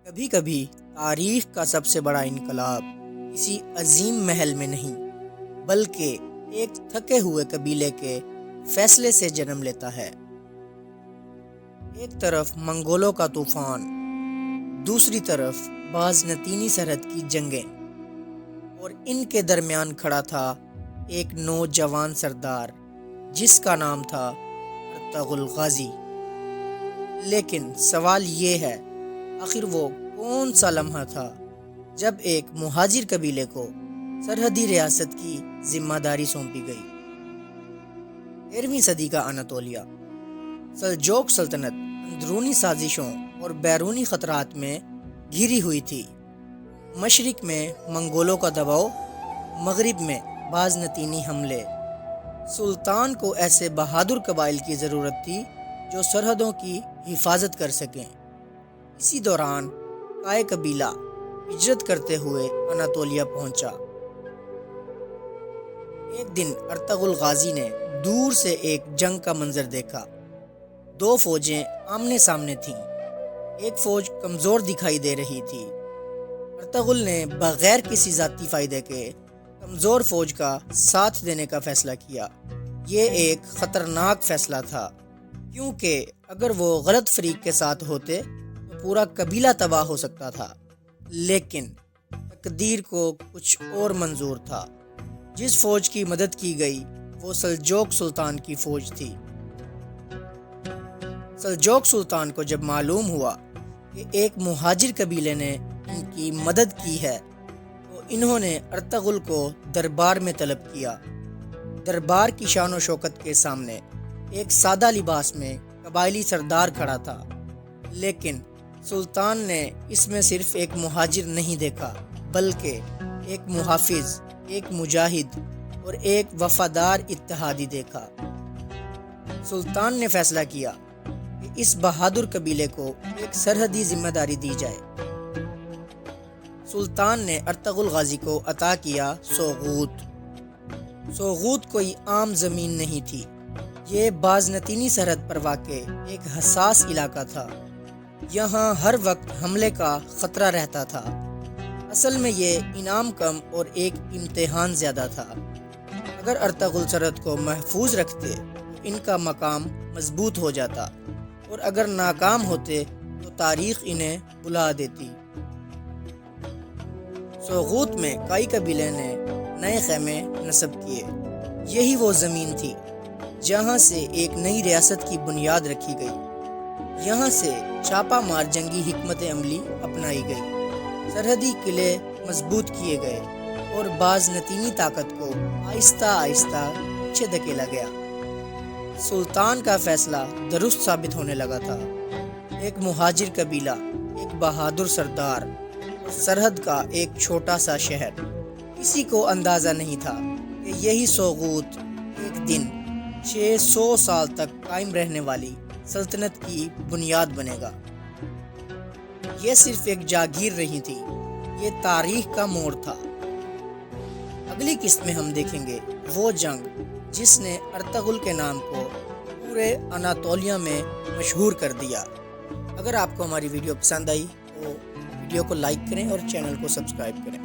کبھی کبھی تاریخ کا سب سے بڑا انقلاب کسی عظیم محل میں نہیں بلکہ ایک تھکے ہوئے قبیلے کے فیصلے سے جنم لیتا ہے۔ ایک طرف منگولوں کا طوفان، دوسری طرف بازنطینی سرحد کی جنگیں، اور ان کے درمیان کھڑا تھا ایک نوجوان سردار جس کا نام تھا ارطغرل غازی۔ لیکن سوال یہ ہے، آخر وہ کون سا لمحہ تھا جب ایک مہاجر قبیلے کو سرحدی ریاست کی ذمہ داری سونپی گئی؟ 13ویں صدی کا اناطولیہ۔ سلجوق سلطنت اندرونی سازشوں اور بیرونی خطرات میں گھری ہوئی تھی۔ مشرق میں منگولوں کا دباؤ، مغرب میں بازنطینی حملے۔ سلطان کو ایسے بہادر قبائل کی ضرورت تھی جو سرحدوں کی حفاظت کر سکیں۔ اسی دوران قائے قبیلہ ہجرت کرتے ہوئے اناطولیہ پہنچا۔ ایک دن ارطغرل غازی نے دور سے ایک جنگ کا منظر دیکھا۔ دو فوجیں آمنے سامنے تھیں۔ ایک فوج کمزور دکھائی دے رہی تھی۔ ارطغرل نے بغیر کسی ذاتی فائدے کے کمزور فوج کا ساتھ دینے کا فیصلہ کیا۔ یہ ایک خطرناک فیصلہ تھا، کیونکہ اگر وہ غلط فریق کے ساتھ ہوتے تو پورا قبیلہ تباہ ہو سکتا تھا۔ لیکن تقدیر کو کچھ اور منظور تھا۔ جس فوج کی مدد کی گئی وہ سلجوق سلطان کی فوج تھی۔ سلجوق سلطان کو جب معلوم ہوا کہ ایک مہاجر قبیلے نے ان کی مدد کی ہے تو انہوں نے ارطغرل کو دربار میں طلب کیا۔ دربار کی شان و شوکت کے سامنے ایک سادہ لباس میں قبائلی سردار کھڑا تھا، لیکن سلطان نے اس میں صرف ایک مہاجر نہیں دیکھا بلکہ ایک محافظ، ایک مجاہد اور ایک وفادار اتحادی دیکھا۔ سلطان نے فیصلہ کیا کہ اس بہادر قبیلے کو ایک سرحدی ذمہ داری دی جائے۔ سلطان نے ارطغرل غازی کو عطا کیا سوغوت۔ سوغوت کوئی عام زمین نہیں تھی، یہ بازنطینی سرحد پر واقع ایک حساس علاقہ تھا۔ یہاں ہر وقت حملے کا خطرہ رہتا تھا۔ اصل میں یہ انعام کم اور ایک امتحان زیادہ تھا۔ اگر ارطغرل سرحد کو محفوظ رکھتے تو ان کا مقام مضبوط ہو جاتا، اور اگر ناکام ہوتے تو تاریخ انہیں بلا دیتی۔ سوغوت میں قائی قبیلے نے نئے خیمے نصب کیے۔ یہی وہ زمین تھی جہاں سے ایک نئی ریاست کی بنیاد رکھی گئی۔ یہاں سے چھاپا مار جنگی حکمت عملی اپنائی گئی، سرحدی قلعے مضبوط کیے گئے اور بازنطینی طاقت کو آہستہ آہستہ پیچھے دھکیلا گیا۔ سلطان کا فیصلہ درست ثابت ہونے لگا تھا۔ ایک مہاجر قبیلہ، ایک بہادر سردار اور سرحد کا ایک چھوٹا سا شہر۔ کسی کو اندازہ نہیں تھا کہ یہی سوغوت ایک دن 600 سال تک قائم رہنے والی سلطنت کی بنیاد بنے گا۔ یہ صرف ایک جاگیر نہیں تھی، یہ تاریخ کا موڑ تھا۔ اگلی قسط میں ہم دیکھیں گے وہ جنگ جس نے ارطغرل کے نام کو پورے اناطولیہ میں مشہور کر دیا۔ اگر آپ کو ہماری ویڈیو پسند آئی تو ویڈیو کو لائک کریں اور چینل کو سبسکرائب کریں۔